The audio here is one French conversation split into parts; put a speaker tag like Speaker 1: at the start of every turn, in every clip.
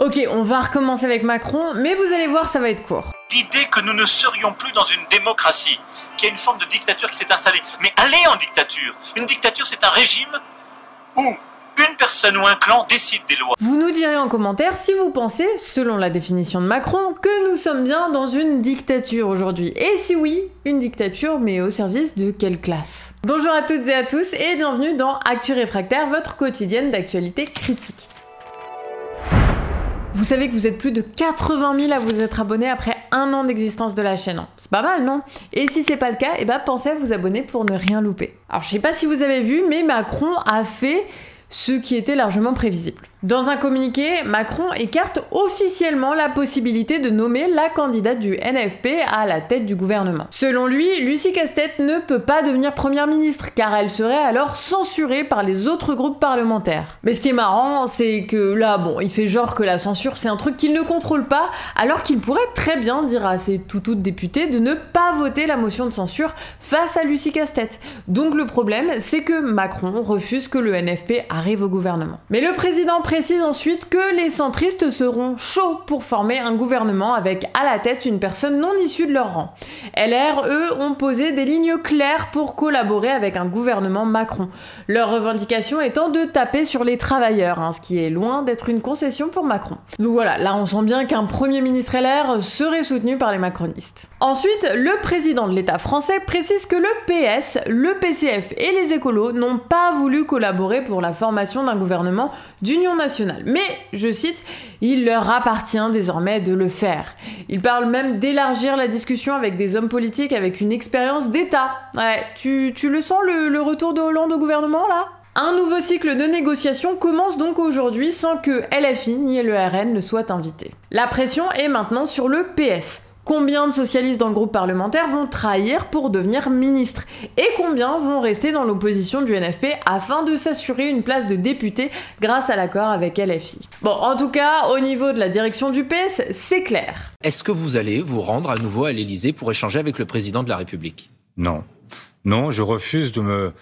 Speaker 1: Ok, on va recommencer avec Macron, mais vous allez voir, ça va être court.
Speaker 2: L'idée que nous ne serions plus dans une démocratie, qu'il y a une forme de dictature qui s'est installée. Mais allez en dictature. Une dictature, c'est un régime où une personne ou un clan décide des lois.
Speaker 1: Vous nous direz en commentaire si vous pensez, selon la définition de Macron, que nous sommes bien dans une dictature aujourd'hui. Et si oui, une dictature, mais au service de quelle classe? Bonjour à toutes et à tous, et bienvenue dans Actu Réfractaire, votre quotidienne d'actualité critique. Vous savez que vous êtes plus de 80 000 à vous être abonnés après un an d'existence de la chaîne. C'est pas mal, non? Et si c'est pas le cas, pensez à vous abonner pour ne rien louper. Alors je sais pas si vous avez vu, mais Macron a fait ce qui était largement prévisible. Dans un communiqué, Macron écarte officiellement la possibilité de nommer la candidate du NFP à la tête du gouvernement. Selon lui, Lucie Castet ne peut pas devenir première ministre car elle serait alors censurée par les autres groupes parlementaires. Mais ce qui est marrant, c'est que là, il fait genre que la censure c'est un truc qu'il ne contrôle pas, alors qu'il pourrait très bien dire à ses toutes députés de ne pas voter la motion de censure face à Lucie Castet. Donc le problème, c'est que Macron refuse que le NFP arrive au gouvernement. Mais le président précise ensuite que les centristes seront chauds pour former un gouvernement avec à la tête une personne non issue de leur rang. LR, eux, ont posé des lignes claires pour collaborer avec un gouvernement Macron. Leur revendication étant de taper sur les travailleurs, ce qui est loin d'être une concession pour Macron. Donc voilà, là on sent bien qu'un premier ministre LR serait soutenu par les macronistes. Ensuite, le président de l'État français précise que le PS, le PCF et les écolos n'ont pas voulu collaborer pour la formation d'un gouvernement d'union nationale. Mais, je cite, il leur appartient désormais de le faire. Il parle même d'élargir la discussion avec des hommes politiques avec une expérience d'État. Ouais, tu le sens le retour de Hollande au gouvernement là ? Un nouveau cycle de négociations commence donc aujourd'hui sans que LFI ni le RN ne soient invités. La pression est maintenant sur le PS. Combien de socialistes dans le groupe parlementaire vont trahir pour devenir ministres? Et combien vont rester dans l'opposition du NFP afin de s'assurer une place de député grâce à l'accord avec LFI? Bon, en tout cas, au niveau de la direction du PS, c'est clair.
Speaker 3: Est-ce que vous allez vous rendre à nouveau à l'Élysée pour échanger avec le président de la République?
Speaker 4: Non. Non, je refuse de me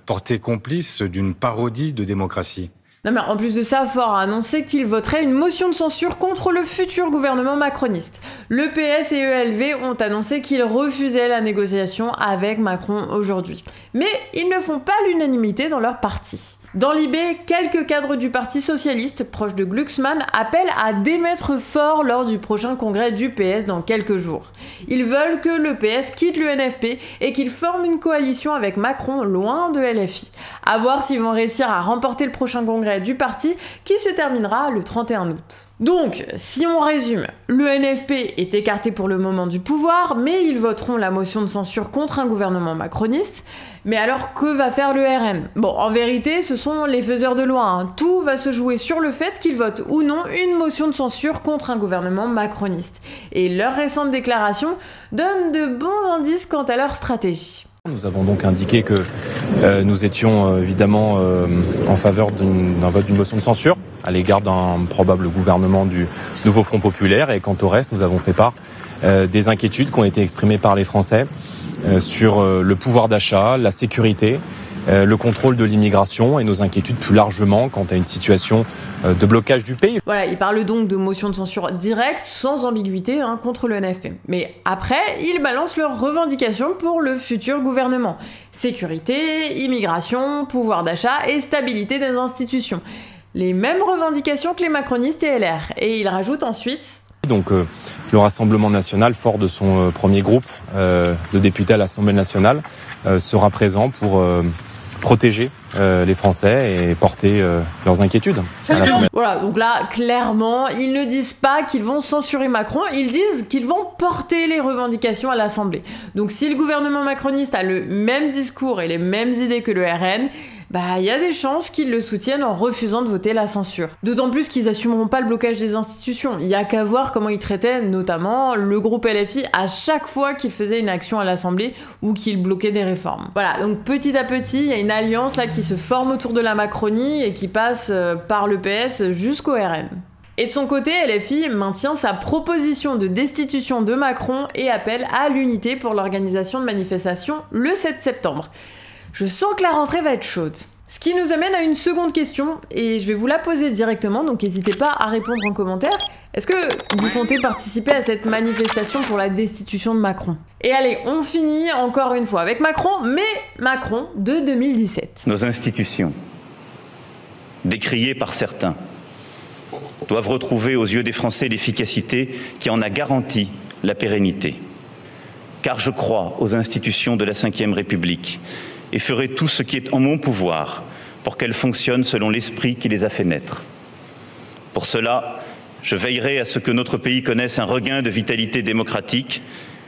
Speaker 4: porter complice d'une parodie de démocratie.
Speaker 1: Non mais en plus de ça, Faure a annoncé qu'il voterait une motion de censure contre le futur gouvernement macroniste. Le PS et ELV ont annoncé qu'ils refusaient la négociation avec Macron aujourd'hui. Mais ils ne font pas l'unanimité dans leur parti. Dans l'IB, quelques cadres du Parti Socialiste, proches de Glucksmann, appellent à démettre Faure lors du prochain congrès du PS dans quelques jours. Ils veulent que le PS quitte le NFP et qu'il forme une coalition avec Macron loin de LFI. À voir s'ils vont réussir à remporter le prochain congrès du parti qui se terminera le 31 août. Donc, si on résume, le NFP est écarté pour le moment du pouvoir, mais ils voteront la motion de censure contre un gouvernement macroniste. Mais alors, que va faire le RN? Bon, en vérité, ce sont les faiseurs de loi. Tout va se jouer sur le fait qu'ils votent ou non une motion de censure contre un gouvernement macroniste. Et leur récente déclaration donne de bons indices quant à leur stratégie.
Speaker 5: Nous avons donc indiqué que nous étions évidemment en faveur d'un vote d'une motion de censure à l'égard d'un probable gouvernement du nouveau Front populaire. Et quant au reste, nous avons fait part des inquiétudes qui ont été exprimées par les Français sur le pouvoir d'achat, la sécurité, le contrôle de l'immigration et nos inquiétudes plus largement quant à une situation de blocage du pays. Voilà,
Speaker 1: il parle donc de motion de censure directe, sans ambiguïté, contre le NFP. Mais après, ils balancent leurs revendications pour le futur gouvernement. Sécurité, immigration, pouvoir d'achat et stabilité des institutions. Les mêmes revendications que les macronistes et LR. Et ils rajoutent ensuite...
Speaker 5: Donc le Rassemblement national, fort de son premier groupe de députés à l'Assemblée nationale, sera présent pour protéger les Français et porter leurs inquiétudes.
Speaker 1: Voilà, donc là, clairement, ils ne disent pas qu'ils vont censurer Macron, ils disent qu'ils vont porter les revendications à l'Assemblée. Donc si le gouvernement macroniste a le même discours et les mêmes idées que le RN, il y a des chances qu'ils le soutiennent en refusant de voter la censure. D'autant plus qu'ils assumeront pas le blocage des institutions. Il y a qu'à voir comment ils traitaient notamment le groupe LFI à chaque fois qu'il faisait une action à l'Assemblée ou qu'il bloquait des réformes. Voilà, donc petit à petit, il y a une alliance là qui se forme autour de la Macronie et qui passe par le PS jusqu'au RN. Et de son côté, LFI maintient sa proposition de destitution de Macron et appelle à l'unité pour l'organisation de manifestations le 7 septembre. Je sens que la rentrée va être chaude. Ce qui nous amène à une seconde question, et je vais vous la poser directement, donc n'hésitez pas à répondre en commentaire. Est-ce que vous comptez participer à cette manifestation pour la destitution de Macron? Et allez, on finit encore une fois avec Macron, mais Macron de 2017.
Speaker 6: Nos institutions, décriées par certains, doivent retrouver aux yeux des Français l'efficacité qui en a garanti la pérennité. Car je crois aux institutions de la Ve République et ferai tout ce qui est en mon pouvoir pour qu'elles fonctionnent selon l'esprit qui les a fait naître. Pour cela, je veillerai à ce que notre pays connaisse un regain de vitalité démocratique.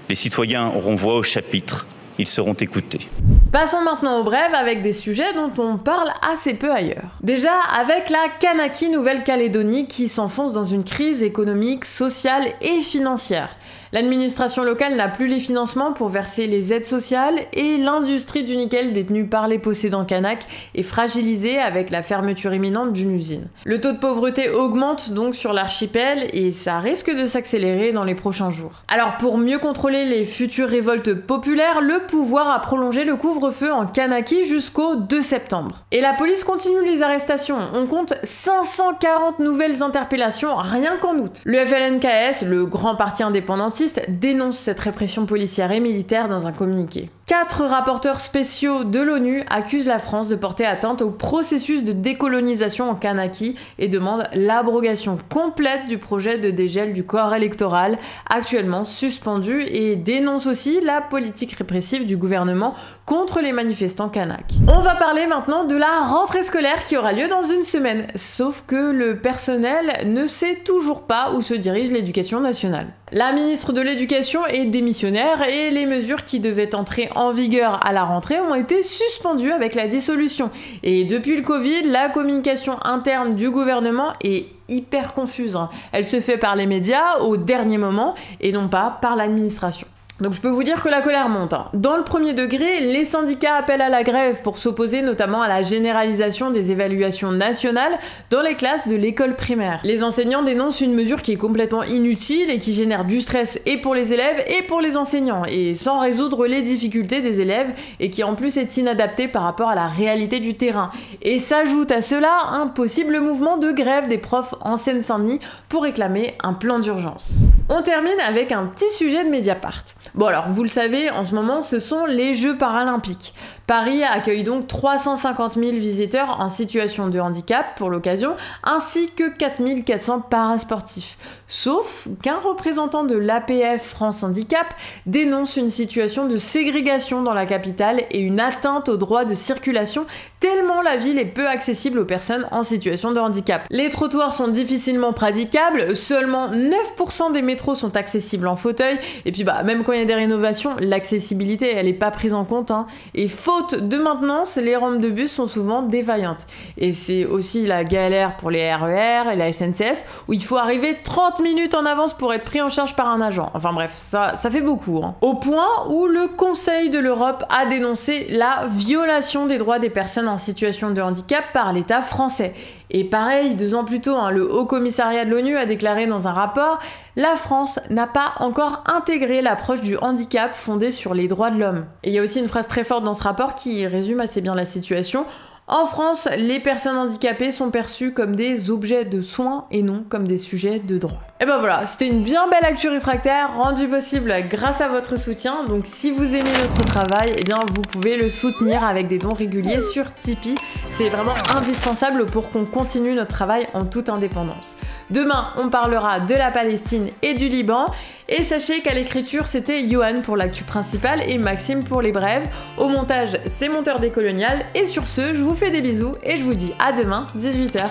Speaker 6: Les citoyens auront voix au chapitre, ils seront écoutés.
Speaker 1: Passons maintenant au bref avec des sujets dont on parle assez peu ailleurs. Déjà avec la Kanaki Nouvelle-Calédonie qui s'enfonce dans une crise économique, sociale et financière. L'administration locale n'a plus les financements pour verser les aides sociales et l'industrie du nickel détenue par les possédants kanak est fragilisée avec la fermeture imminente d'une usine. Le taux de pauvreté augmente donc sur l'archipel et ça risque de s'accélérer dans les prochains jours. Alors pour mieux contrôler les futures révoltes populaires, le pouvoir a prolongé le couvre-feu en Kanaki jusqu'au 2 septembre. Et la police continue les arrestations. On compte 540 nouvelles interpellations rien qu'en août. Le FLNKS, le grand parti indépendantiste, dénonce cette répression policière et militaire dans un communiqué. 4 rapporteurs spéciaux de l'ONU accusent la France de porter atteinte au processus de décolonisation en Kanaki et demandent l'abrogation complète du projet de dégel du corps électoral actuellement suspendu et dénoncent aussi la politique répressive du gouvernement contre les manifestants kanak. On va parler maintenant de la rentrée scolaire qui aura lieu dans une semaine, sauf que le personnel ne sait toujours pas où se dirige l'éducation nationale. La ministre de l'Éducation est démissionnaire et les mesures qui devaient entrer en vigueur à la rentrée ont été suspendues avec la dissolution. Et depuis le Covid, la communication interne du gouvernement est hyper confuse. Elle se fait par les médias au dernier moment et non pas par l'administration. Donc je peux vous dire que la colère monte. Dans le premier degré, les syndicats appellent à la grève pour s'opposer notamment à la généralisation des évaluations nationales dans les classes de l'école primaire. Les enseignants dénoncent une mesure qui est complètement inutile et qui génère du stress et pour les élèves et pour les enseignants, et sans résoudre les difficultés des élèves et qui en plus est inadaptée par rapport à la réalité du terrain. Et s'ajoute à cela un possible mouvement de grève des profs en Seine-Saint-Denis pour réclamer un plan d'urgence. On termine avec un petit sujet de Mediapart. Bon alors, vous le savez, en ce moment, ce sont les Jeux paralympiques. Paris accueille donc 350 000 visiteurs en situation de handicap pour l'occasion, ainsi que 4 400 parasportifs. Sauf qu'un représentant de l'APF France Handicap dénonce une situation de ségrégation dans la capitale et une atteinte au droit de circulation tellement la ville est peu accessible aux personnes en situation de handicap. Les trottoirs sont difficilement praticables, seulement 9% des métros sont accessibles en fauteuil, et puis même quand il y a des rénovations, l'accessibilité elle est pas prise en compte, et faute de maintenance, les rampes de bus sont souvent défaillantes. Et c'est aussi la galère pour les RER et la SNCF, où il faut arriver 30 minutes en avance pour être pris en charge par un agent. Enfin bref, ça fait beaucoup. Au point où le Conseil de l'Europe a dénoncé la violation des droits des personnes en situation de handicap par l'État français. Et pareil, 2 ans plus tôt, le Haut Commissariat de l'ONU a déclaré dans un rapport « La France n'a pas encore intégré l'approche du handicap fondée sur les droits de l'homme ». Et il y a aussi une phrase très forte dans ce rapport qui résume assez bien la situation. En France, les personnes handicapées sont perçues comme des objets de soins et non comme des sujets de droit. Et ben voilà, c'était une bien belle actu réfractaire rendue possible grâce à votre soutien. Donc si vous aimez notre travail, eh bien vous pouvez le soutenir avec des dons réguliers sur Tipeee. C'est vraiment indispensable pour qu'on continue notre travail en toute indépendance. Demain, on parlera de la Palestine et du Liban. Et sachez qu'à l'écriture, c'était Johan pour l'actu principale et Maxime pour les brèves. Au montage, c'est Monteur Décolonial. Et sur ce, je vous fais des bisous et je vous dis à demain, 18h.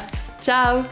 Speaker 1: Ciao!